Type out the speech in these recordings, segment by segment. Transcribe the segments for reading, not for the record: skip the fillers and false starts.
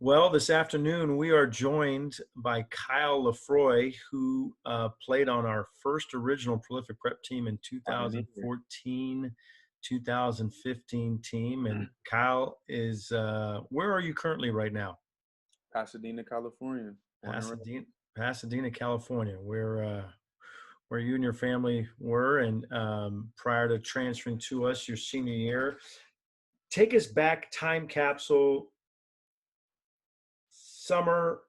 Well, this afternoon we are joined by Kyle Leufroy, who played on our first original Prolific Prep team in I'm here. 2014, 2015 team. And Kyle is, where are you currently right now? Pasadena, California. Born and raised. Pasadena, Pasadena, California, where you and your family were, and prior to transferring to us your senior year. Take us back, time capsule, summer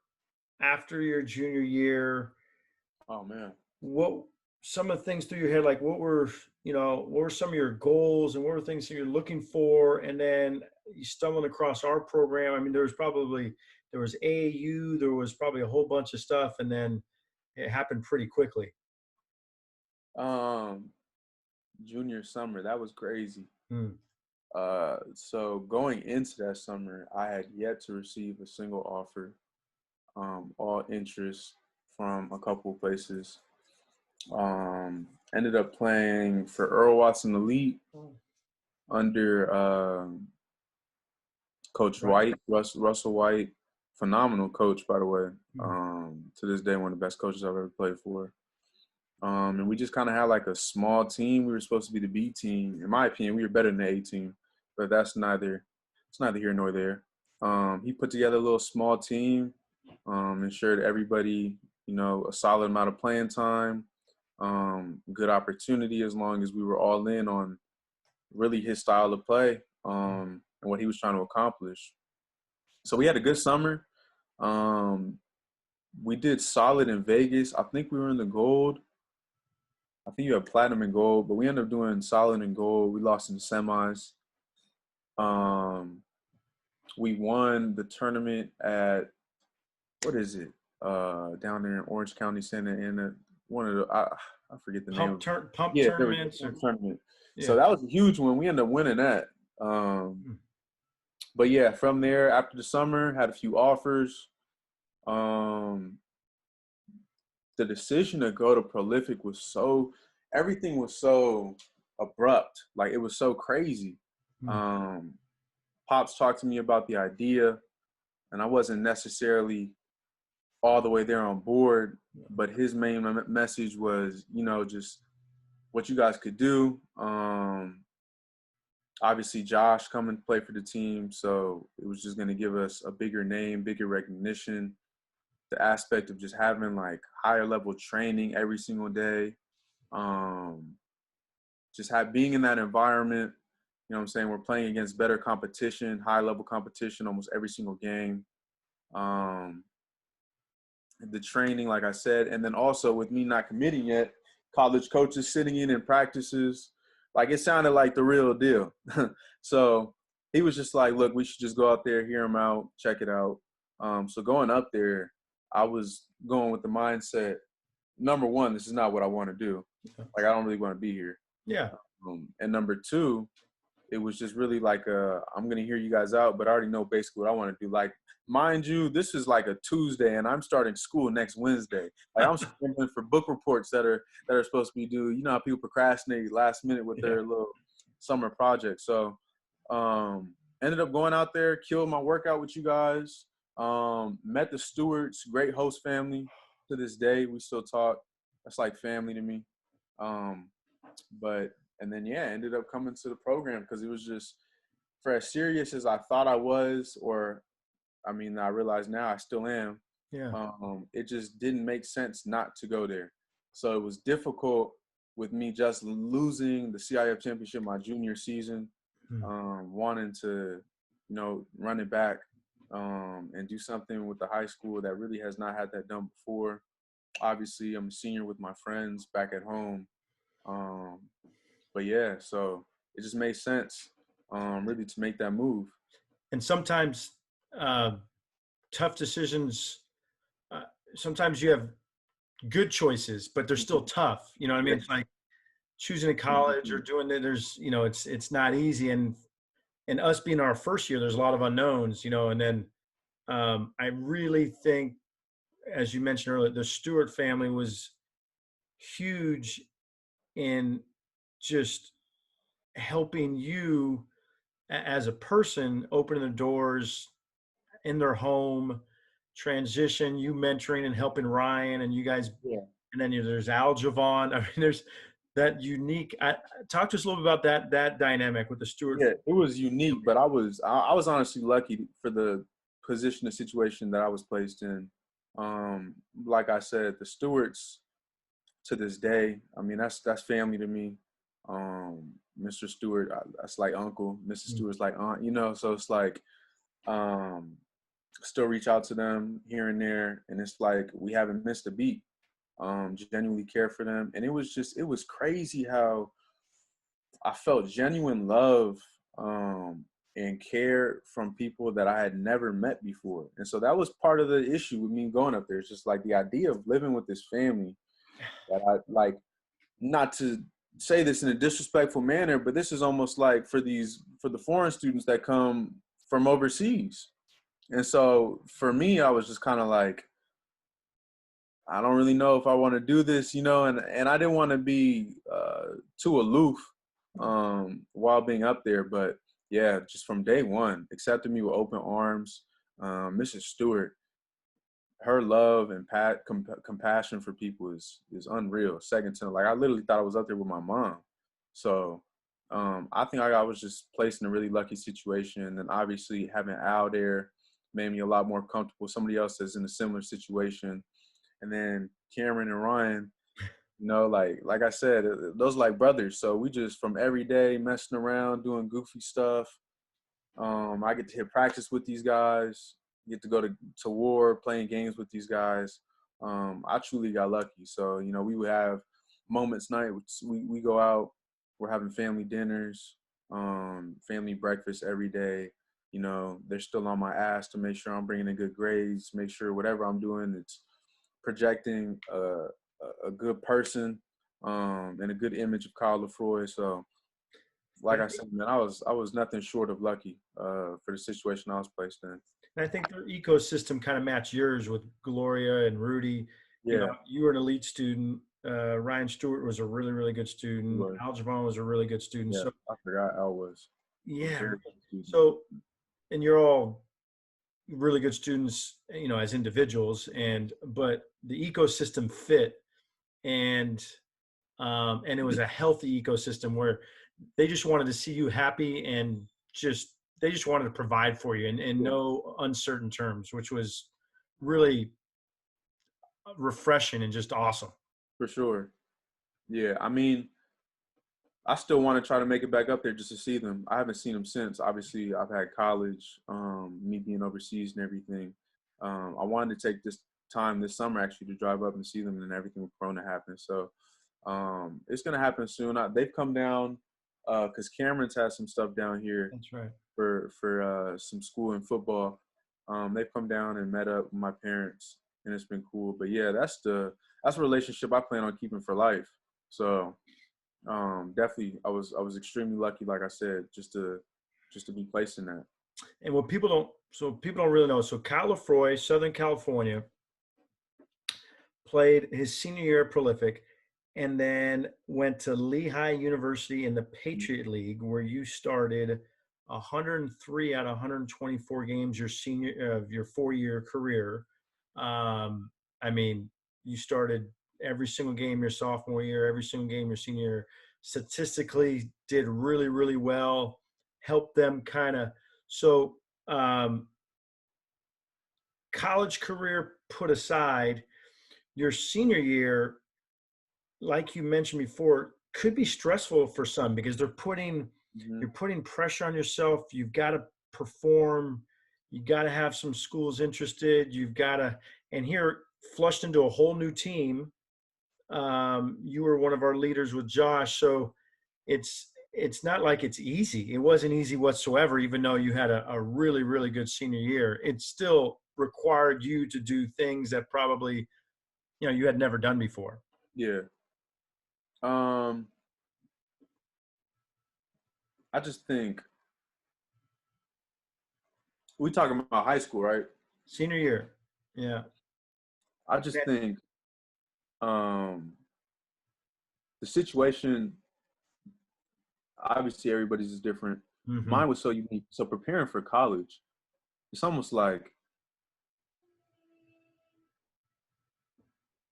after your junior year. Oh man. What some of the things through your head, like what were some of your goals and what were things that you're looking for? And then you stumbled across our program. I mean, there was AAU, there was probably a whole bunch of stuff, and then it happened pretty quickly. Um, Junior summer, that was crazy. Hmm. So going into that summer, I had yet to receive a single offer, all interest from a couple of places. Ended up playing for Earl Watson Elite under Coach Right. White, Russell White, phenomenal coach, by the way. Hmm. To this day, one of the best coaches I've ever played for. And we just kind of had like a small team. We were supposed to be the B team. In my opinion, we were better than the A team, but it's neither here nor there. He put together a little small team, ensured everybody, a solid amount of playing time, good opportunity as long as we were all in on really his style of play, and what he was trying to accomplish. So we had a good summer. Um, we did solid in Vegas. I think we were in the gold. I think you had platinum and gold, but we ended up doing solid and gold. We lost in the semis. Um, we won the tournament at what is it? Down there in Orange County, Santa Ana. One of the I forget the name of it. Pump Yeah, there we go. tournaments, or Tournament. So yeah. that was a huge one. We ended up winning that. Hmm. But yeah, from there after the summer, had a few offers. Um, the decision to go to Prolific was everything was so abrupt. Like it was so crazy. Hmm. Um, Pops talked to me about the idea, and I wasn't necessarily all the way there on board. But his main message was, just what you guys could do. Obviously, Josh coming to play for the team, so it was just going to give us a bigger name, bigger recognition. The aspect of just having like higher level training every single day, um, just being in that environment. You know what I'm saying? We're playing against better competition, high level competition almost every single game. Um, the training, like I said, and then also with me not committing yet, college coaches sitting in practices, like it sounded like the real deal. So he was just like, look, we should just go out there, hear him out, check it out. So going up there, I was going with the mindset, number one, this is not what I want to do. Like, I don't really want to be here. Yeah. And number two, it was just really like I'm gonna hear you guys out, but I already know basically what I want to do. Like, mind you, this is like a Tuesday, and I'm starting school next Wednesday. Like, I'm scrambling for book reports that are supposed to be due. You know how people procrastinate last minute with Yeah. their little summer projects. So, ended up going out there, killed my workout with you guys. Met the Stewarts, great host family. To this day, we still talk. That's like family to me. Um, but and then yeah, ended up coming to the program because it was just for as serious as I thought I was, or I mean, I realize now I still am. Yeah. It just didn't make sense not to go there. So it was difficult with me just losing the CIF championship my junior season, Hmm. wanting to, run it back, and do something with the high school that really has not had that done before. Obviously, I'm a senior with my friends back at home. Um, but yeah, so it just made sense, really, to make that move. And sometimes uh, tough decisions. Uh, Sometimes you have good choices, but they're still tough. You know what I Yeah. mean? It's like choosing a college or doing it. There's, it's not easy. And us being our first year, there's a lot of unknowns, and then I really think, as you mentioned earlier, the Stewart family was huge in just helping you as a person, opening the doors, in their home transition, you mentoring and helping Ryan, and you guys, Yeah. and then there's Al Javon. I mean, there's that unique. Talk to us a little bit about that dynamic with the Stewart. Yeah, it was unique, but I was honestly lucky for the position, the situation that I was placed in. Like I said, the Stewarts to this day, I mean that's family to me. Mr. Stewart, that's like uncle. Mrs. Mm. Stewart's like aunt, you know. So it's like um, still reach out to them here and there, and it's like we haven't missed a beat. Genuinely care for them, and it was crazy how I felt genuine love and care from people that I had never met before. And so that was part of the issue with me going up there. It's just like the idea of living with this family that I like, not to say this in a disrespectful manner, but this is almost like for the foreign students that come from overseas. And so for me, I was just kind of like, I don't really know if I want to do this, you know, and I didn't want to be too aloof while being up there. But yeah, just from day one, accepted me with open arms. Mrs. Stewart, her love and compassion for people is unreal. Second to like, I literally thought I was up there with my mom. So I think I was just placed in a really lucky situation. And then obviously having Al there made me a lot more comfortable. Somebody else that's in a similar situation. And then Cameron and Ryan, you know, like I said, those like brothers. So we just from every day messing around, doing goofy stuff. I get to hit practice with these guys, get to go to war, playing games with these guys. I truly got lucky. So, you know, we would have moments night. We go out, we're having family dinners, family breakfast every day. You know, they're still on my ass to make sure I'm bringing in good grades, make sure whatever I'm doing, it's projecting a good person and a good image of Kyle Leufroy. So, like I said, man, I was nothing short of lucky for the situation I was placed in. And I think their ecosystem kind of matched yours with Gloria and Rudy. You know, Yeah, you were an elite student. Ryan Stewart was a really, really good he student. was. Al Javon was a really good student. Yeah, So I forgot Al was a yeah, very good student. so and you're all really good students, you know, as individuals, and but the ecosystem fit, and and it was a healthy ecosystem where they just wanted to see you happy, and just they just wanted to provide for you in Yeah, no uncertain terms, which was really refreshing and just awesome. for sure. Yeah, I mean, I still want to try to make it back up there just to see them. I haven't seen them since. Obviously, I've had college, me being overseas and everything. I wanted to take this time this summer actually to drive up and see them, and everything with Corona happened. So it's gonna happen soon. They've come down because Cameron's has some stuff down here That's right. for some school and football. They've come down and met up with my parents, and it's been cool. But yeah, that's a relationship I plan on keeping for life. So definitely, I was extremely lucky, like I said, just to be placed in that. And what people don't really know. So Kyle Lefroy, Southern California, played his senior year at Prolific, and then went to Lehigh University in the Patriot League, where you started 103 out of 124 games your senior of your 4-year career. I mean, you started every single game your sophomore year, every single game your senior year. Statistically, did really, really well. Helped them kind of so. College career put aside, your senior year, like you mentioned before, could be stressful for some because Hmm. you're putting pressure on yourself. You've got to perform. You got to have some schools interested. You've got to, and here flushed into a whole new team. You were one of our leaders with Josh, so it's not like it's easy. It wasn't easy whatsoever, even though you had a really, really good senior year. It still required you to do things that probably, you know, you had never done before. Yeah. Um, I just think we talking about high school, right? Senior year. Yeah. I just think um, the situation. Obviously, everybody's is different. Mm-hmm. Mine was so unique. So preparing for college, it's almost like,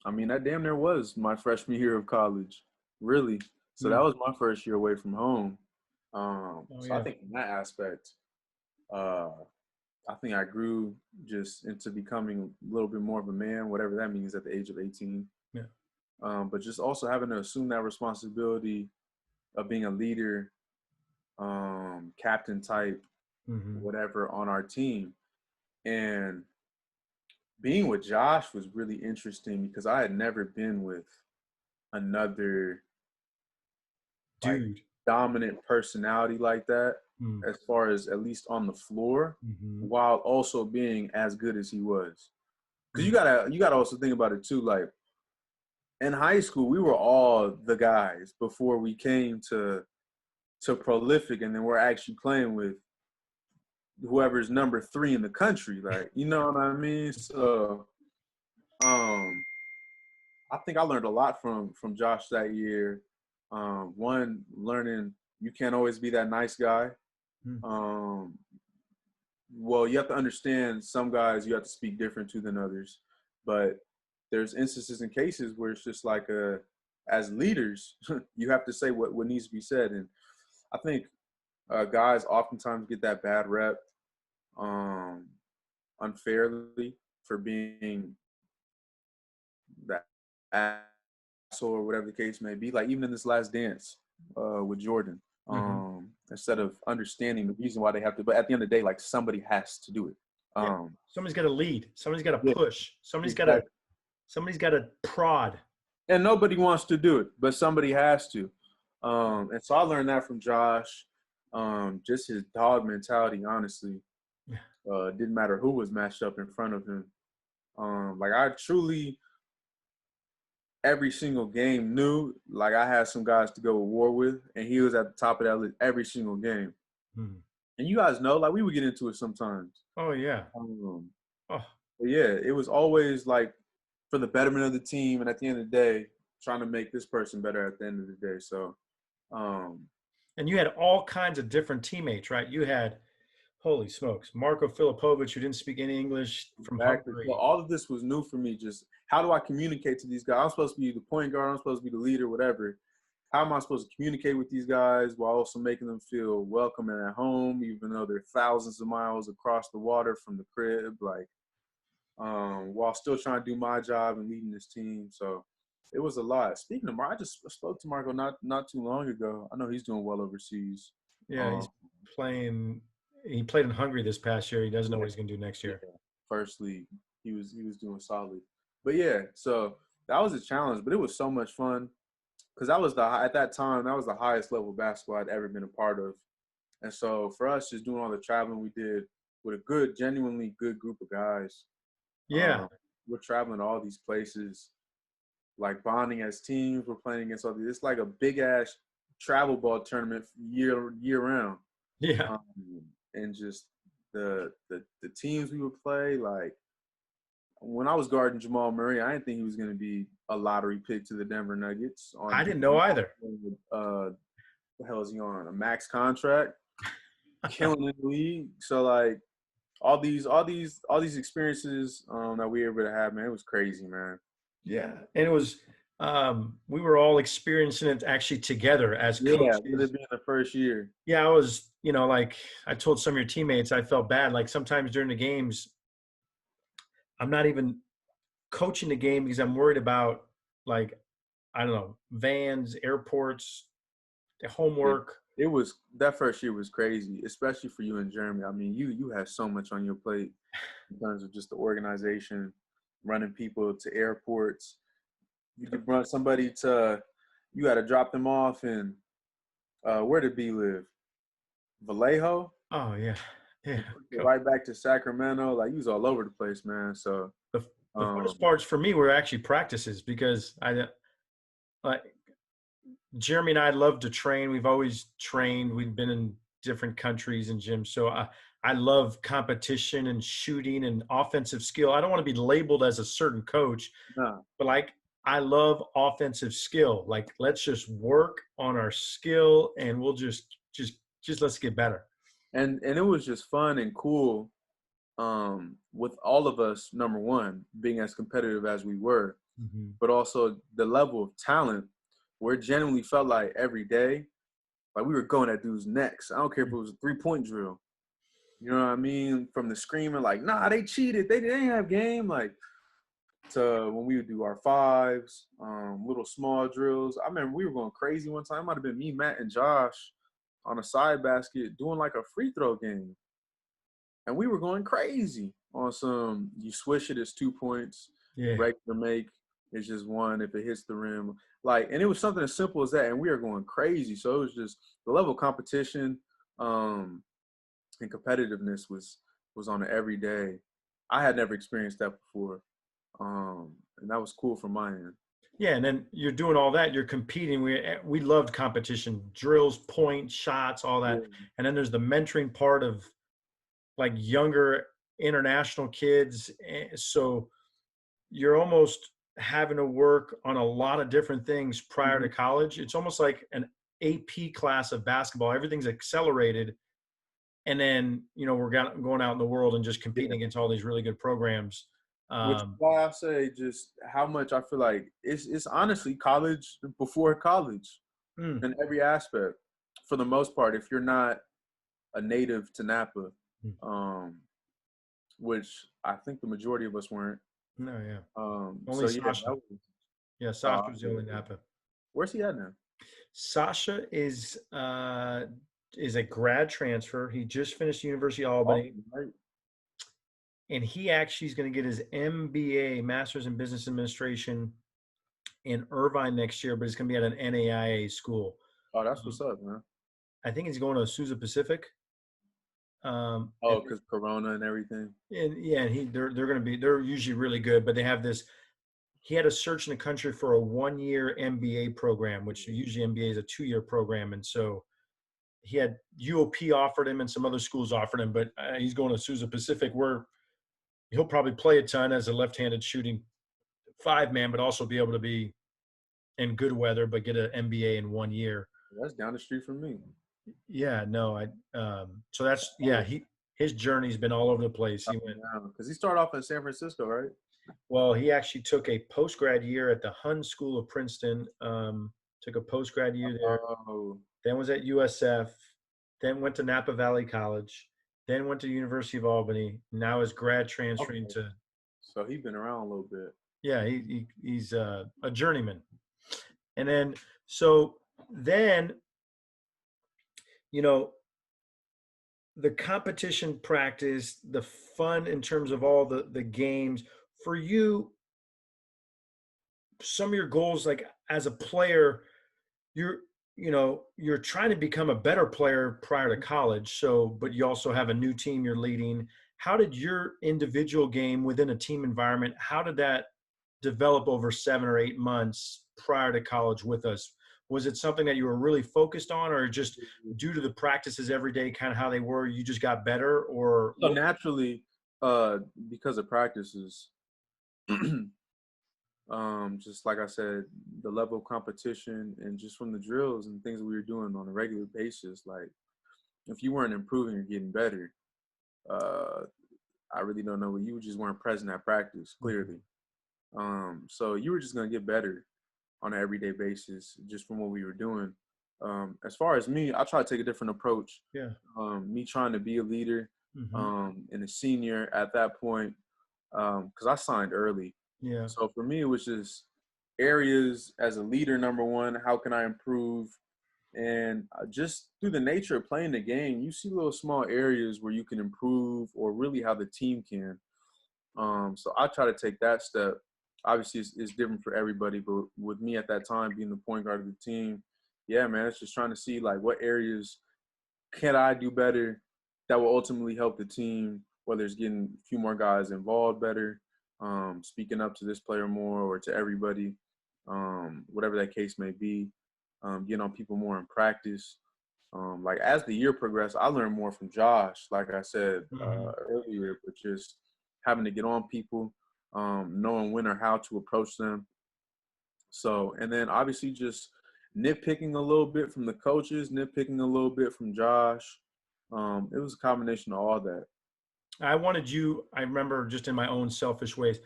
I mean, that damn near was my freshman year of college, really. So that Mm. was my first year away from home. Oh So I yeah. think in that aspect, uh, I think I grew just into becoming a little bit more of a man, whatever that means at the age of 18. Yeah. But just also having to assume that responsibility of being a leader, captain type, Mm-hmm. whatever on our team. And being with Josh was really interesting because I had never been with another like Dude. dominant personality like that, Mm. as far as at least on the floor, Mm-hmm. while also being as good as he was. Because Mm. you gotta also think about it too. Like in high school, we were all the guys before we came to prolific, and then we're actually playing with whoever's number 3 in the country. Like, you know what I mean? So, um, I think I learned a lot from Josh that year. One, learning you can't always be that nice guy. Mm. Um, well, you have to understand some guys you have to speak different to than others, but there's instances and cases where it's just like as leaders, you have to say what needs to be said, and I think guys oftentimes get that bad rep um, unfairly for being that asshole or whatever the case may be. Like even in this last dance with Jordan, Mm-hmm. instead of understanding the reason why they have to, but at the end of the day, like somebody has to do it. Yeah. Um, Somebody's got to lead. Somebody's got to yeah, push. exactly. Somebody's got to prod. And nobody wants to do it, but somebody has to. And so I learned that from Josh. Just his dog mentality, honestly. Yeah. Didn't matter who was matched up in front of him. Like I truly, every single game knew like I had some guys to go to war with, and he was at the top of that list every single game. Mm. And you guys know, like we would get into it sometimes. Oh yeah. Um, Oh. but yeah, it was always like for the betterment of the team, and at the end of the day, trying to make this person better at the end of the day. So, um, And you had all kinds of different teammates, right? You had, holy smokes, Marco Filipovic, who didn't speak any English, from exactly. So Hungary. all of this was new for me. Just how do I communicate to these guys? I'm supposed to be the point guard. I'm supposed to be the leader, whatever. How am I supposed to communicate with these guys while also making them feel welcome and at home, even though they're thousands of miles across the water from the crib, like, while still trying to do my job and leading this team. So it was a lot. Speaking of Marco, I just spoke to Marco not too long ago. I know he's doing well overseas. Yeah, Um, he's playing. He played in Hungary this past year. He doesn't know yeah, what he's going to do next yeah, year. first league, he was doing solid. But yeah, so that was a challenge, but it was so much fun because that was at that time that was the highest level of basketball I'd ever been a part of. And so for us, just doing all the traveling we did with a good, genuinely good group of guys, Yeah, we're traveling to all these places, like bonding as teams. We're playing against all these. It's like a big ass travel ball tournament year round, yeah, um, and just the teams we would play. Like when I was guarding Jamal Murray, I didn't think he was going to be a lottery pick to the Denver Nuggets. I didn't know either. What the hell is he on? A max contract, killing in the league. So like all these experiences that we were able to have, man, it was crazy, man. Yeah, and it was. We were all experiencing it actually together as Yeah, with coaches. it being the first year. Yeah, I was. Like I told some of your teammates, I felt bad. Like sometimes during the games, I'm not even coaching the game because I'm worried about, like, I don't know, vans, airports, the Yeah. homework. It was that first year was crazy, especially for you in Germany. I mean, you had so much on your plate in terms of just the organization, running people to airports. You could run somebody to, you got to drop them off in, where did B live? Vallejo, Oh yeah, yeah. Go. right back to Sacramento. Like, he was all over the place, man. So, The the um, first parts for me were actually practices because like Jeremy and I love to train. We've always trained. We've been in different countries and gyms, so I love competition and shooting and offensive skill. I don't want to be labeled as a certain coach, nah. but like I love offensive skill. Like let's just work on our skill and we'll just let's get better. And it was just fun and cool with all of us, number one, being as competitive as we were, Mhm. but also the level of talent, where it genuinely felt like every day, like we were going at dudes' necks. I don't care if it was a 3-point drill. You know what I mean? From the screaming, like, nah, they cheated. They didn't have game. Like, to when we would do our fives, little small drills. I remember we were going crazy one time. It might have been me, Matt, and Josh on a side basket doing like a free throw game. And we were going crazy on some, you swish it, it's 2 points. Yeah. Regular make, it's just one if it hits the rim. Like, and it was something as simple as that. And we were going crazy. So it was just the level of competition and competitiveness was on it every day. I had never experienced that before. And that was cool from my end. Yeah, and then you're doing all that. You're competing. We loved competition, drills, points, shots, all Yeah. that. And then there's the mentoring part of like younger international kids. So you're almost having to work on a lot of different things prior to Mhm. college. It's almost like an AP class of basketball. Everything's accelerated, and then we're going out in the world and just competing Yeah. against all these really good programs. Which is Um, why I say just how much I feel like it's honestly college before college mm, in every aspect. For the most part, if you're not a native to Napa, mm. um, which I think the majority of us weren't. No, yeah, So only yeah, that Sasha. was Yeah, Sasha was the yeah. only Napa. Where's he at now? Sasha is a grad transfer. He just finished University of Albany, Austin, right? and he actually is going to get his MBA, Master's in Business Administration, in Irvine next year, but he's going to be at an NAIA school. Oh, that's Um, what's up, man. I think he's going to Sousa Pacific. And Oh, because Corona and everything. yeah, and they're usually really good, but they have this. He had to search in the country for a 1-year MBA program, which usually MBA is a 2-year program, and so he had UOP offered him and some other schools offered him, but he's going to Sousa Pacific, where he'll probably play a ton as a left-handed shooting 5-man, but also be able to be in good weather, but get an MBA in 1 year. That's down the street from me. Yeah, no, so that's, yeah, Oh, his journey's been all over the place. He went, because he started off in San Francisco, right? well, he actually took a post-grad year at the Hun School of Princeton, took a post-grad year there, Oh, then was at USF, then went to Napa Valley College, then went to University of Albany. Now is grad transferring okay. to, So he's been around a little bit. yeah, he's a journeyman. And then, so then, you know, the competition practice, the fun in terms of all the games for you, some of your goals, like as a player, you're you're trying to become a better player prior to college, so but you also have a new team you're leading. How did your individual game within a team environment, how did that develop over 7 or 8 months prior to college with us? Was it something that you were really focused on, or just due to the practices every day, kind of how they were, you just got better? Or So naturally, uh, because of practices, just like I said, the level of competition and just from the drills and things that we were doing on a regular basis, like if you weren't improving or getting better, uh, I really don't know. You just weren't present at practice, clearly. So you were just gonna get better on an everyday basis just from what we were doing. As far as me, I try to take a different approach. yeah. Me trying to be a leader Hmm. and a senior at that point, because I signed early. Yeah. So for me, it was just areas as a leader. Number one, how can I improve? And just through the nature of playing the game, you see little small areas where you can improve, or really how the team can. So I try to take that step. Obviously, it's different for everybody, but with me at that time being the point guard of the team, yeah, man, it's just trying to see like what areas can I do better that will ultimately help the team, whether it's getting a few more guys involved better, speaking up to this player more or to everybody, whatever that case may be, getting on people more in practice. Like as the year progressed, I learned more from Josh, like I said Hmm. earlier, but just having to get on people, knowing when or how to approach them. So, and then obviously just nitpicking a little bit from the coaches, nitpicking a little bit from Josh. It was a combination of all that. I wanted you, I remember just in my own selfish ways,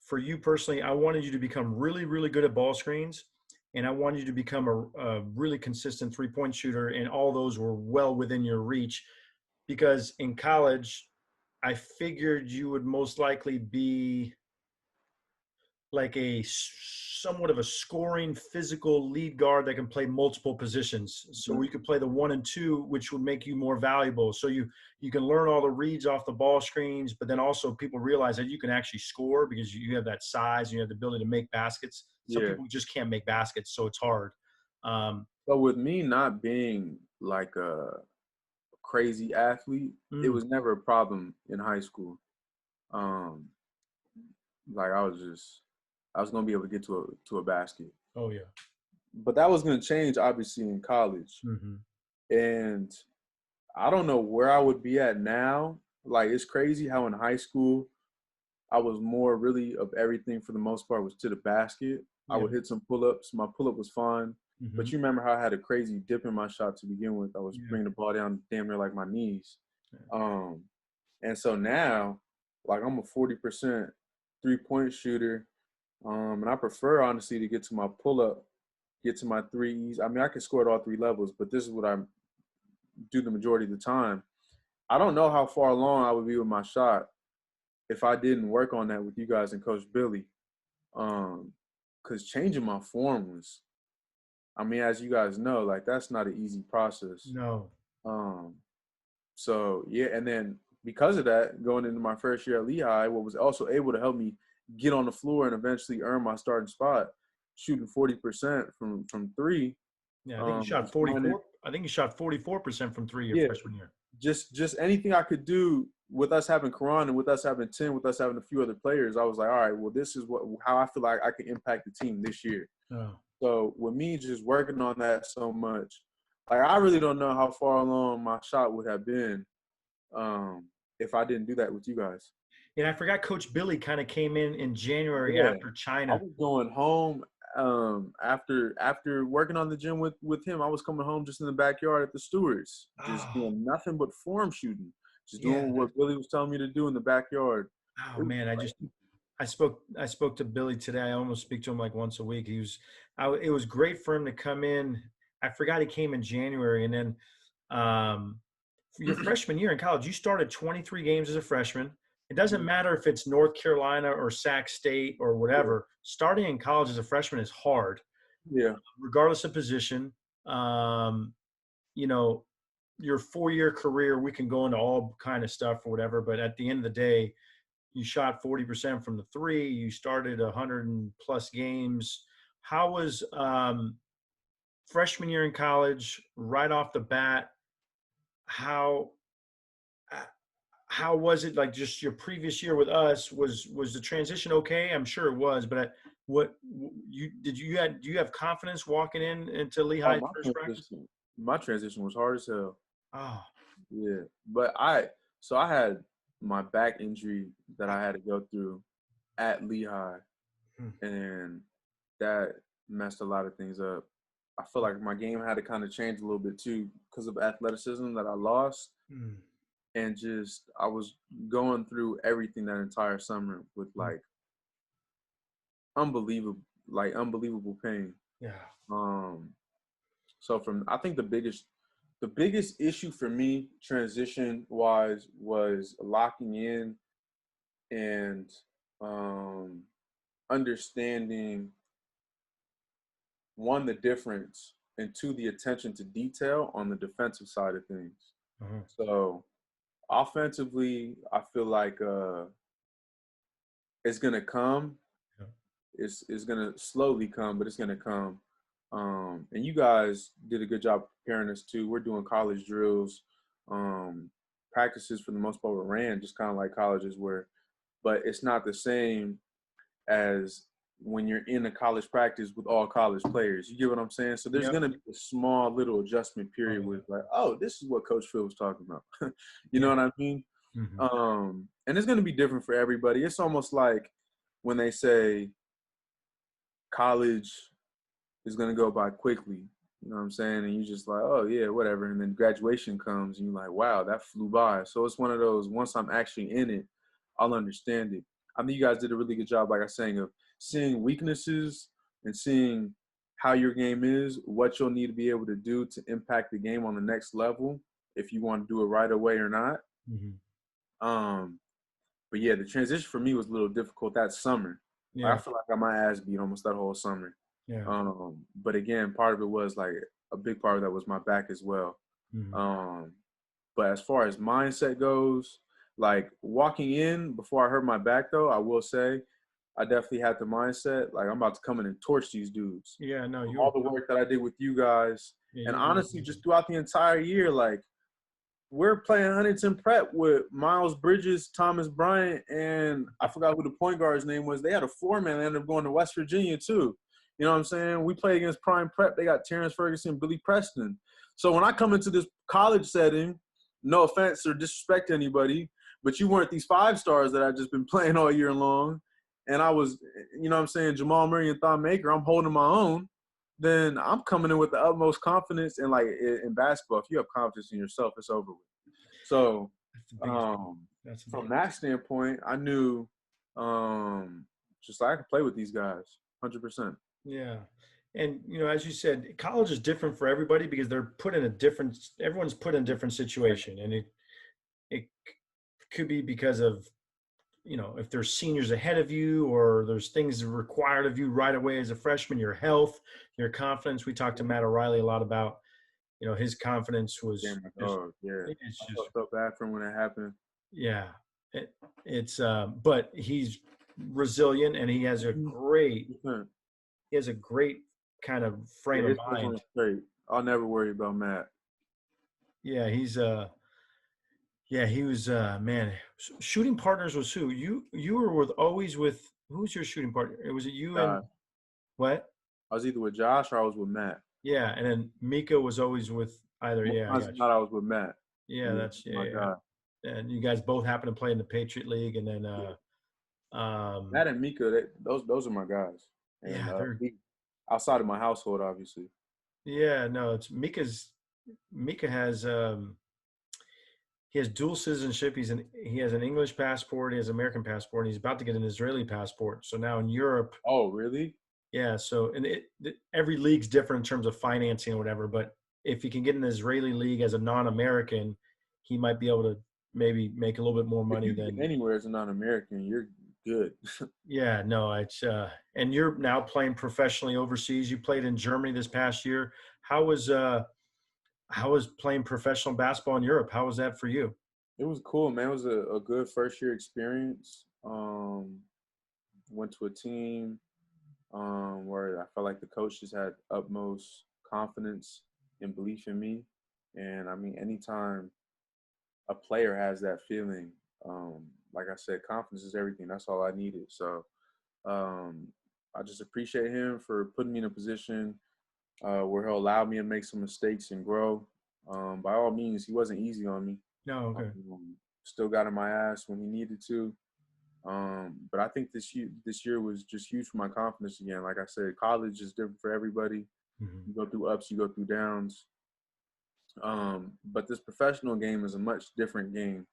for you personally, I wanted you to become really, really good at ball screens. And I wanted you to become a really consistent 3-point shooter. And all those were well within your reach because in college, I figured you would most likely be like a somewhat of a scoring physical lead guard that can play multiple positions. So Mhm. you could play the 1 and 2, which would make you more valuable. So you can learn all the reads off the ball screens, but then also people realize that you can actually score because you have that size and you have the ability to make baskets. Some Yeah. people just can't make baskets, so it's hard. Um, So with me not being like a crazy athlete, it mm, was never a problem in high school. Um, like I was gonna be able to get to a basket, oh yeah. but that was gonna change obviously in college. Hmm. And I don't know where I would be at now. Like it's crazy how in high school I was more really of everything for the most part was to the basket. I Yeah. would hit some pull-ups. My pull-up was fine. Hmm. But you remember how I had a crazy dip in my shot to begin with. I was Yeah. bringing the ball down damn near like my knees. Yeah. Um, and so now, like I'm a 40% three-point shooter. And I prefer honestly to get to my pull-up, get to my threes. I mean, I can score at all three levels, but this is what I do the majority of the time. I don't know how far along I would be with my shot if I didn't work on that with you guys and Coach Billy. Because changing my form was, I mean, as you guys know, like that's not an easy process. No. Um, so yeah, and then because of that, going into my first year at Lehigh, what was also able to help me get on the floor and eventually earn my starting spot, shooting 40% from three. Yeah. I think you shot Just finding, 44. I think you shot 44% from three your yeah, freshman year. just anything I could do with us having Karan and with us having Tim, with us having a few other players. I was like, all right, well, this is what how I feel like I can impact the team this year. Oh. So with me just working on that so much, like I really don't know how far along my shot would have been if I didn't do that with you guys. And I forgot Coach Billy kind of came in January Yeah, after I China. was going home after working on the gym with him. I was coming home just in the backyard at the Stewards, just Oh, doing nothing but form shooting, just yeah. doing what Billy was telling me to do in the backyard. Oh It was man, great. I spoke to Billy today. I almost speak to him like once a week. It was great for him to come in. I forgot he came in January, and then for your freshman year in college, you started 23 games as a freshman. It doesn't Mhm. matter if it's North Carolina or Sac State or Yeah, whatever. Starting in college as a freshman is hard, yeah, regardless of position. Um, you know, your 4-year career, we can go into all kind of stuff or whatever, but at the end of the day, you shot 40% from the three. You started 100 and plus games. How was freshman year in college right off the bat? How uh, how was it like just your previous year with us? Was the transition okay? I'm sure it was, but what you did you had do you have confidence walking in into oh Lehigh's first practice? my transition was hard as hell. Oh, Yeah, but I had my back injury that I had to go through at Lehigh, hmm, and that messed a lot of things up. I feel like my game had to kind of change a little bit too because of athleticism that I lost, hmm, and just I was going through everything that entire summer with hmm, like unbelievable pain. yeah. Um, so from I think the biggest issue for me transition wise was locking in and um, understanding one, the difference, and two, the attention to detail on the defensive side of things. Uh-huh. So offensively, I feel like it's gonna come. Yeah. It's gonna slowly come, but it's gonna come. And you guys did a good job preparing us too. We're doing college drills, um, practices for the most part were ran just kind of like colleges were, but it's not the same as when you're in a college practice with all college players. You get what I'm saying? So there's Yep. gonna be a small little adjustment Oh period yeah. with like, oh, this is what Coach Phil was talking about. You know Yeah. what I mean? Hmm. And it's gonna be different for everybody. It's almost like when they say college is gonna go by quickly. You know what I'm saying? And you just like, oh yeah, whatever. And then graduation comes and you're like, wow, that flew by. So it's one of those, once I'm actually in it, I'll understand it. I think you guys did a really good job, like I was saying, of seeing weaknesses and seeing how your game is, what you'll need to be able to do to impact the game on the next level, if you want to do it right away or not. Mhm. Um, but yeah, the transition for me was a little difficult that summer. I Yeah. feel like I got my ass beat almost that whole summer. Yeah. But again, part of it was like a big part of that was my back as well. Mhm. Um, but as far as mindset goes, like walking in before I hurt my back, though, I will say I definitely had the mindset like I'm about to come in and torch these dudes. Yeah. No, From you all were. the work that I did with you guys, Yeah, and you were. honestly, just throughout the entire year, like we're playing Huntington Prep with Miles Bridges, Thomas Bryant, and I forgot who the point guard's name was. They had a four-man. They ended up going to West Virginia, too. You know what I'm saying? We play against Prime Prep. They got Terrence Ferguson, Billy Preston. So when I come into this college setting, no offense or disrespect to anybody, but you weren't these five stars that I've just been playing all year long. And I was, you know what I'm saying, Jamal Murray and Thon Maker, I'm holding my own. Then I'm coming in with the utmost confidence. And like in basketball, if you have confidence in yourself, it's over with. So That's the biggest. That's the from biggest. that standpoint, I knew just like I could play with these guys, 100%. Yeah. And as you said, college is different for everybody because they're put in a different. Everyone's put in a different situation, and it could be because of if there's seniors ahead of you or there's things required of you right away as a freshman, your health, your confidence. We talked to Matt O'Reilly a lot about his confidence Yeah, was my just dog. Yeah, it's I just felt so bad for him when it happened. yeah it's but he's resilient and Mhm. he has a great kind of Yeah, frame of his first mind. one's straight. I'll never worry about Matt. Yeah, he's yeah, he was man. Shooting partners was who? You were always with who's your shooting partner? Was it you and Josh. what? I was either with Josh or I was with Matt. Yeah, and then Mika was always with either. Most Yeah, I times got I thought I was with Matt. you. He Yeah, was that's my yeah, guy. yeah. And you guys both happen to play in the Patriot League, and then Yeah. um Matt and Mika, those are my guys. And yeah, they're we, outside of my household, obviously. yeah, no, it's Mika has he has dual citizenship. He has an English passport, he has an American passport, and he's about to get an Israeli passport. So now in Europe, Oh, really? yeah. So and every league's different in terms of financing or whatever. But if he can get an Israeli league as a non-American, he might be able to maybe make a little bit more If money you can get than. anywhere as a non-American, you're good. Yeah, no, it's and you're now playing professionally overseas. You played in Germany this past year. How was uh how was playing professional basketball in Europe? How was that for you? It was cool, man. It was a good first year experience. Went to a team where I felt like the coaches had utmost confidence and belief in me. And I mean, anytime a player has that feeling, like I said, confidence is everything. That's all I needed. So um, I just appreciate him for putting me in a position where he'll allow me to make some mistakes and grow. By all means, he wasn't easy on me. No, okay. Still got in my ass when he needed to. But I think this year was just huge for my confidence again. Like I said, college is different for everybody. Hmm. You go through ups, you go through downs. But this professional game is a much different game.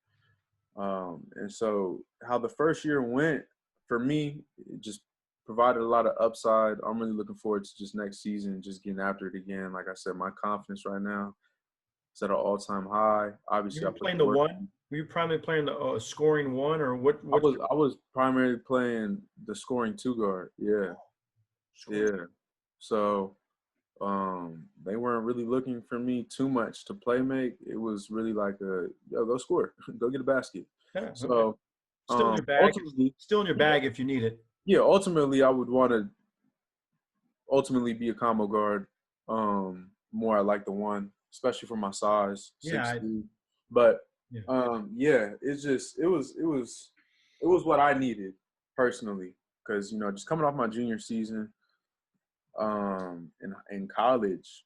And so how the first year went for me, it just provided a lot of upside. I'm really looking forward to just next season, just getting after it again. Like I said, my confidence right now is at an all-time high. You Obviously, I were put playing the the work one. in. Were you primarily playing the scoring one, or what? I What's was your I was primarily playing the scoring two guard. Yeah, scoring? yeah. So they weren't really looking for me too much to play make. It was really like a yo, go score, go get a basket. Yeah, okay. So Still in your bag. ultimately, Still in your yeah, bag if you need it. yeah, ultimately I would want to ultimately be a combo guard. More I like the one, especially for my size, Yeah, 6'2". But yeah, yeah, it was what I needed personally because just coming off my junior season, in college,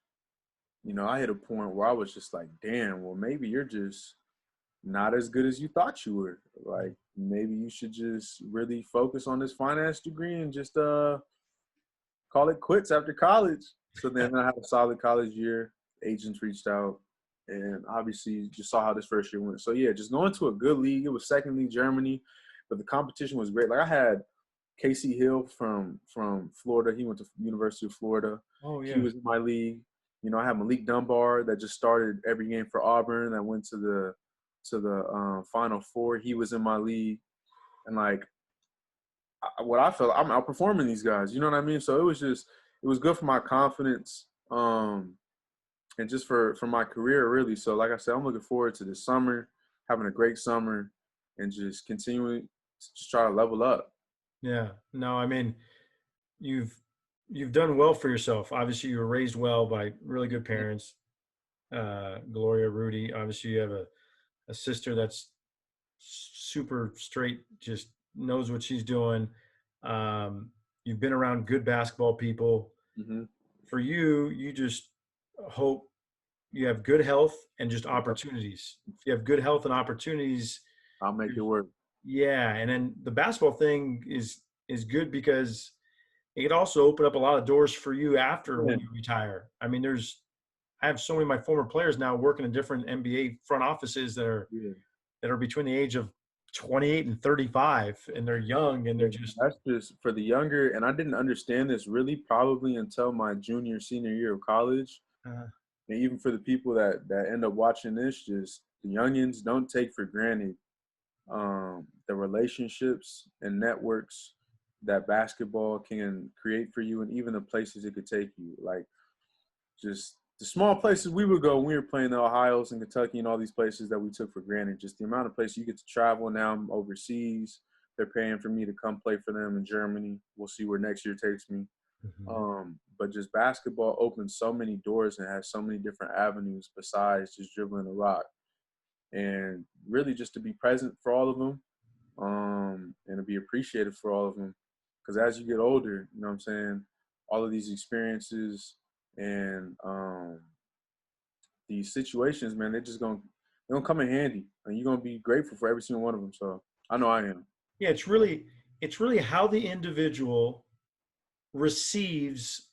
I hit a point where I was just like, damn, well maybe you're just not as good as you thought you were. Like maybe you should just really focus on this finance degree and just call it quits after college. So then I had a solid college year. Agents reached out, and obviously just saw how this first year went. So yeah, just going to a good league. It was second league Germany, but the competition was great. Like I had Casey Hill from Florida. He went to University of Florida. Oh He yeah. was in my league. You know, I had Malik Dunbar that just started every game for Auburn. That went to the Final Four. He was in my league, and like what I felt, I'm outperforming these guys. You know what I mean? So it was good for my confidence, and just for my career, really. So like I said, I'm looking forward to this summer, having a great summer, and just continuing to just try to level up. Yeah. No, I mean, you've you've done well for yourself. Obviously, you were raised well by really good parents. Gloria, Rudy. Obviously, you have a sister that's super straight, just knows what she's doing. You've been around good basketball people. Mm-hmm. For you, you just hope you have good health and just opportunities. If you have good health and opportunities, I'll make it work. yeah. And then the basketball thing is good because it could also open up a lot of doors for you after Yeah. when you retire. I mean, I have so many of my former players now working in different NBA front offices Yeah. that are between the age of 28 and 35, and they're young and they're Yeah, just that's just for the younger, and I didn't understand this really probably until my junior, senior year of college. uh, And even for the people that end up watching this, just the youngins don't take for granted the relationships and networks that basketball can create for you, and even the places it could take you. Like just the small places we would go when we were playing the Ohio's and Kentucky and all these places that we took for granted. Just the amount of places you get to travel now. I'm overseas. They're paying for me to come play for them in Germany. We'll see where next year takes me. mhm. But just basketball opens so many doors and has so many different avenues besides just dribbling a rock. And really just to be present for all of them, and to be appreciated for all of them. Because as you get older, you know what I'm saying, all of these experiences and these situations, man, they're gonna come in handy, and you're gonna be grateful for every single one of them. So I know I am. Yeah, it's really how the individual receives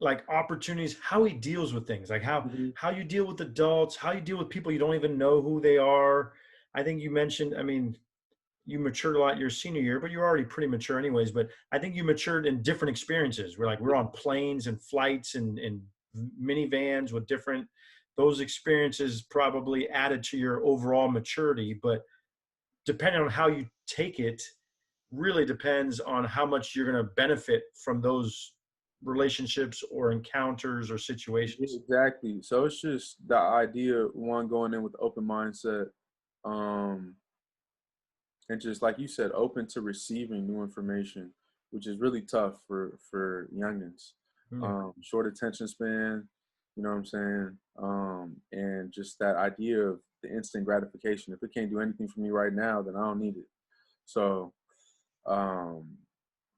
like opportunities, how he deals with things, like Mm-hmm. how you deal with adults, how you deal with people you don't even know who they are. I think you mentioned, I mean, you matured a lot your senior year, but you're already pretty mature anyways. But I think you matured in different experiences. We're on planes and flights and minivans with different, those experiences probably added to your overall maturity. But depending on how you take it, really depends on how much you're going to benefit from those relationships or encounters or Yeah, situations. exactly. So it's just the idea, one, going in with open mindset, um, and just like you said, open to receiving new information, which is really tough for youngins. Yeah. Short attention span, you know what I'm saying, and just that idea of the instant gratification. If it can't do anything for me right now, then I don't need it. So, um,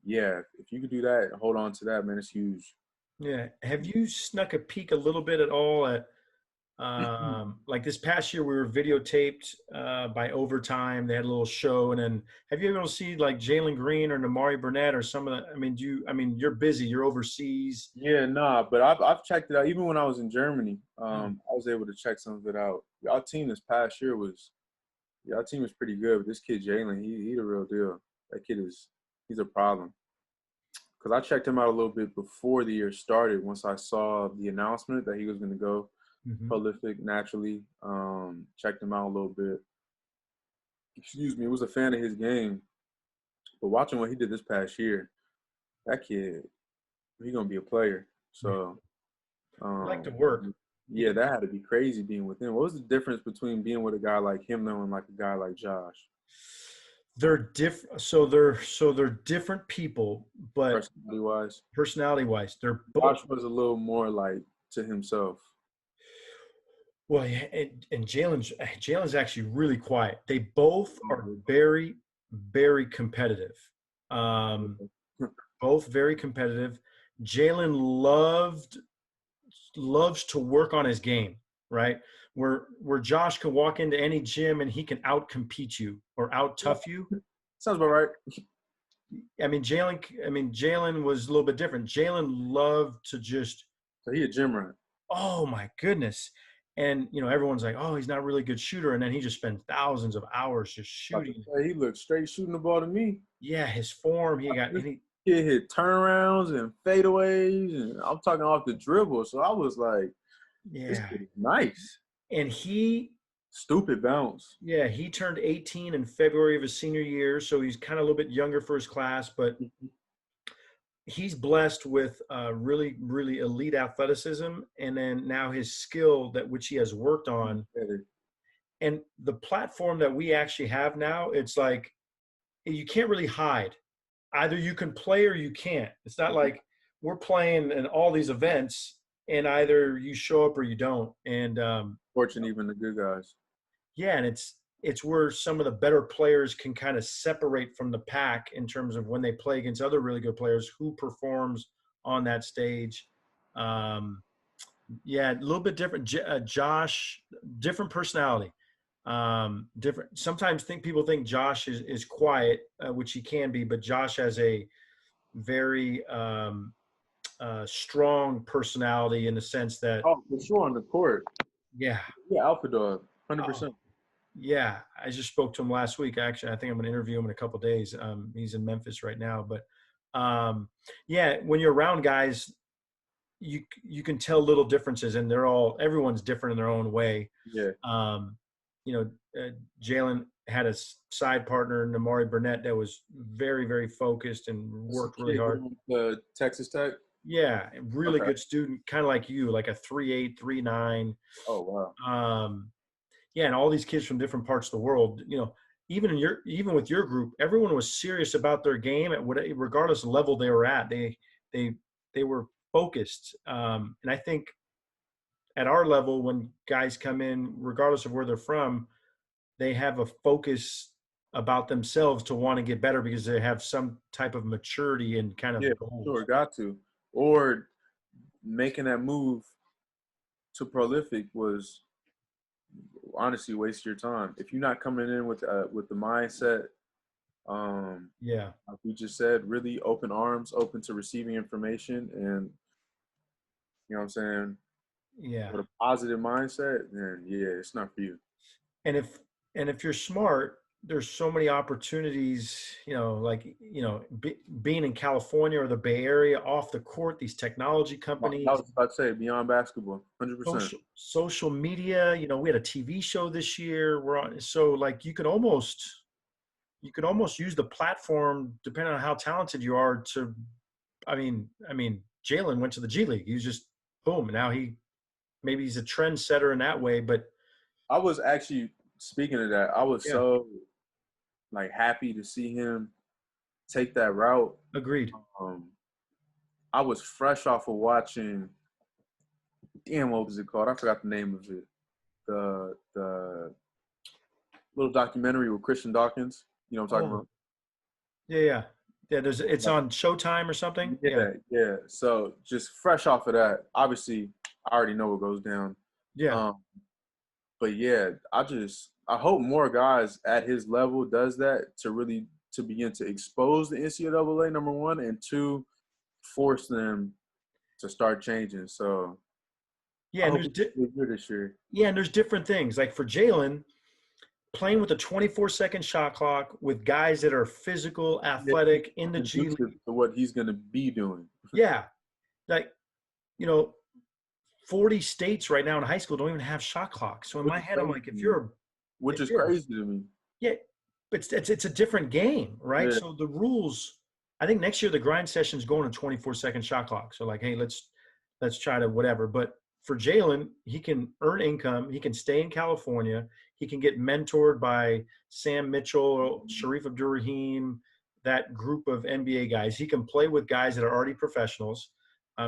yeah, if you could do that, hold on to that, man, it's huge. Yeah. Have you snuck a peek a little bit at all at like this past year we were videotaped by Overtime. They had a little show, and then have you ever able to see like Jalen Green or Namari Burnett or some of the? I mean, I mean, you're busy. You're overseas. Yeah, nah, but I've checked it out. Even when I was in Germany, Oh, I was able to check some of it out. Our team this past year was, yeah, our team was pretty good. But this kid Jalen, he the real deal. That kid he's a problem. Because I checked him out a little bit before the year started. Once I saw the announcement that he was going to go hmm. prolific naturally, checked him out a little bit. Excuse me, was a fan of his game. But watching what he did this past year, that kid, he gonna be a player. Yeah. So I like to Um, work. yeah, that had to be crazy being with him. What was the difference between being with a guy like him though and like a guy like Josh, They're different. So they're different people, but personality wise? personality wise, they're both Josh was a little more like to himself. well. Yeah, and Jalen's actually really quiet. They both are Mhm. very competitive. Um, both very competitive. Jalen loves to work on his game, right? Where Josh can walk into any gym and he can out compete you or out Yeah, tough you. sounds about right. Jalen was a little bit different. Jalen loved to just, So he a gym rat. oh my goodness. And, everyone's like, oh, he's not a really good shooter. And then he just spent thousands of hours just About to shooting. say, he looked straight shooting the ball to me. Yeah, his form, This kid hit turnarounds and fadeaways, and I'm talking off the dribble. So I was like, this yeah. kid is nice. And Stupid bounce. he turned 18 in February of his senior year. So he's kind of a little bit younger for his class, but he's blessed with really, really elite athleticism. And then now his skill which he has worked on. And the platform that we actually have now, it's like, you can't really hide. Either you can play or you can't. It's not like we're playing in all these events and either you show up or you don't. And Fortunate even the good guys. yeah, and it's where some of the better players can kind of separate from the pack in terms of when they play against other really good players, who performs on that stage. Yeah, a little bit different. Josh, different personality. Different. Sometimes people think Josh is quiet, which he can be, but Josh has a very strong personality in the sense that, Oh, for sure on the court. yeah, Yeah, alpha dog, oh, 100%. yeah. I just spoke to him last week. Actually, I think I'm going to interview him in a couple of days. He's in Memphis right now, but yeah, when you're around guys, you can tell little differences, and everyone's different in their own way. Yeah. Jalen had a side partner, Namari Burnett, that was very, very focused and worked really hard. Texas Tech. Yeah, really good student, kind of like you, like a 3.8, 3.9. Oh wow. Yeah, and all these kids from different parts of the world. Even with your group, everyone was serious about their game regardless of level they were at. They were focused, and I think at our level, when guys come in, regardless of where they're from, they have a focus about themselves to want to get better because they have some type of maturity and kind of goals. Sure, got to. Or making that move to prolific was honestly waste your time. If you're not coming in with the mindset, like we just said, really open arms, open to receiving information, and you know what I'm saying, with a positive mindset, then yeah, it's not for you. And if you're smart, there's so many opportunities, being in California or the Bay Area off the court, these technology companies. I was about to say beyond basketball, 100%. Social media, we had a TV show this year. So like you could almost use the platform, depending on how talented you are, to, Jalen went to the G League. He was just boom. Now maybe he's a trendsetter in that way, but I was actually, speaking of that, I was so like happy to see him take that route. Agreed. I was fresh off of watching, what was it called? I forgot the name of it. The little documentary with Christian Dawkins. You know what I'm talking about? Yeah. It's on Showtime or something. Yeah. So just fresh off of that, obviously I already know what goes down. Yeah. But yeah, I hope more guys at his level does that to begin to expose the NCAA, number one, and two, force them to start changing. So yeah, and this year. Yeah, and there's different things. Like for Jalen, playing with a 24-second shot clock with guys that are physical, athletic, in the G League. To what he's going to be doing. Yeah. Like, 40 states right now in high school don't even have shot clocks. So in my head, I'm like, which is crazy to me. Yeah, but it's a different game, right? Yeah. So the rules, I think next year the grind session is going to 24-second shot clock. So like, hey, let's try to whatever. But for Jalen, he can earn income. He can stay in California. He can get mentored by Sam Mitchell, Sharif Abdur-Rahim, that group of NBA guys. He can play with guys that are already professionals.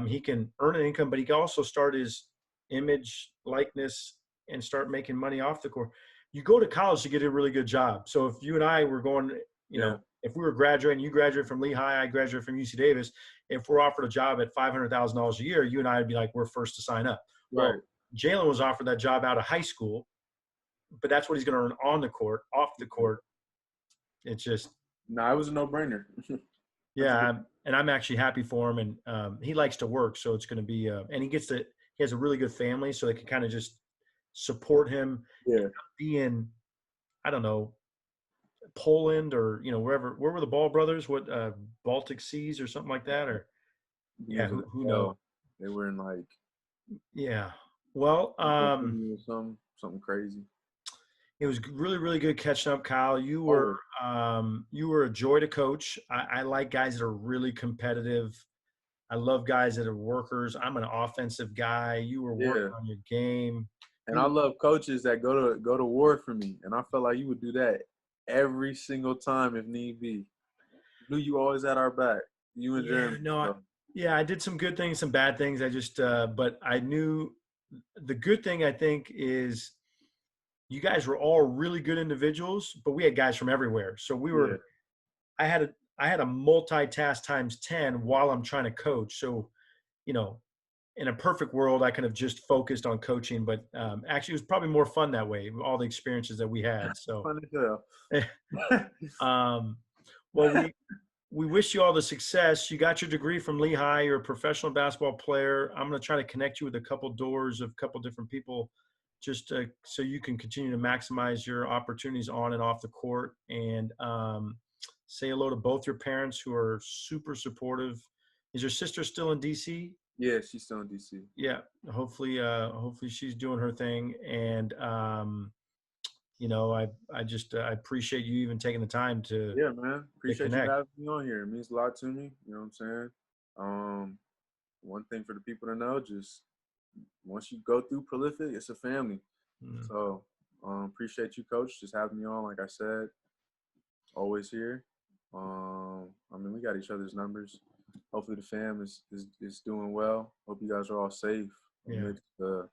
He can earn an income, but he can also start his image, likeness, and start making money off the court. You go to college to get a really good job. So if you and I were going, if we were graduating, you graduated from Lehigh, I graduated from UC Davis. If we're offered a job at $500,000 a year, you and I would be like, we're first to sign up. Right. Well, Jalen was offered that job out of high school, but that's what he's going to earn on the court. Off the court, it's just Nah, it was a no-brainer. That's Yeah, a good. and I'm actually happy for him, and he likes to work, so it's going to be, and he has a really good family, so they can kind of just support him Yeah, be in, I don't know, Poland or wherever. Where were the Ball brothers? What Baltic Seas or something like that? Or I think it yeah, was in who knows? hell. They were in like Yeah. Well, Italy or something crazy. it was really, really good catching up, Kyle. Always. You were a joy to coach. I like guys that are really competitive. I love guys that are workers. I'm an offensive guy. You were Yeah. working on your game. And You I were, love coaches that go to war for me. And I felt like you would do that every single time if need be. Knew you always had our back. You and yeah, Jeremy. no, So yeah, I did some good things, some bad things. I just, but I knew the good thing I think is you guys were all really good individuals, but we had guys from everywhere. So yeah. I had a, I had a multitask times 10 while I'm trying to coach. So, you know, in a perfect world, I could have just focused on coaching, but actually, it was probably more fun that way. All the experiences that we had. So, Fun as hell. um, well, we wish you all the success. You got your degree from Lehigh. You're a professional basketball player. I'm going to try to connect you with a couple doors of a couple different people, just so you can continue to maximize your opportunities on and off the court. And say hello to both your parents, who are super supportive. Is your sister still in DC? Yeah, she's still in DC. Yeah, hopefully she's doing her thing, and I just I appreciate you even taking the time Yeah, man. to Appreciate you connect. having me on here. It means a lot to me. You know what I'm saying? Um, One thing for the people to know, just once you go through Prolific, it's a family. Mm, So appreciate you, Coach, just having me on. Like I said, always here. I mean, we got each other's numbers. Hopefully, the fam is doing well. Hope you guys are all safe yeah, amidst the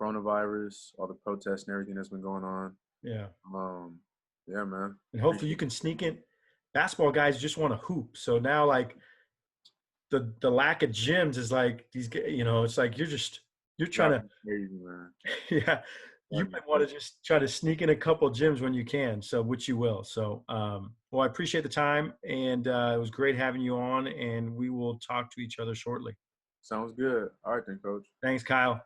coronavirus, all the protests, and everything that's been going on. yeah, Um, yeah, man. and hopefully you Appreciate can sneak in. Basketball guys just want to hoop, so now like the lack of gyms is like it's like you're trying Drive to me crazy, man. yeah, you Drive me might want crazy. to just try to sneak in a couple gyms when you can, so which you will. So well, I appreciate the time, and it was great having you on, and we will talk to each other shortly. Sounds good. All right then, Coach. Thanks, Kyle.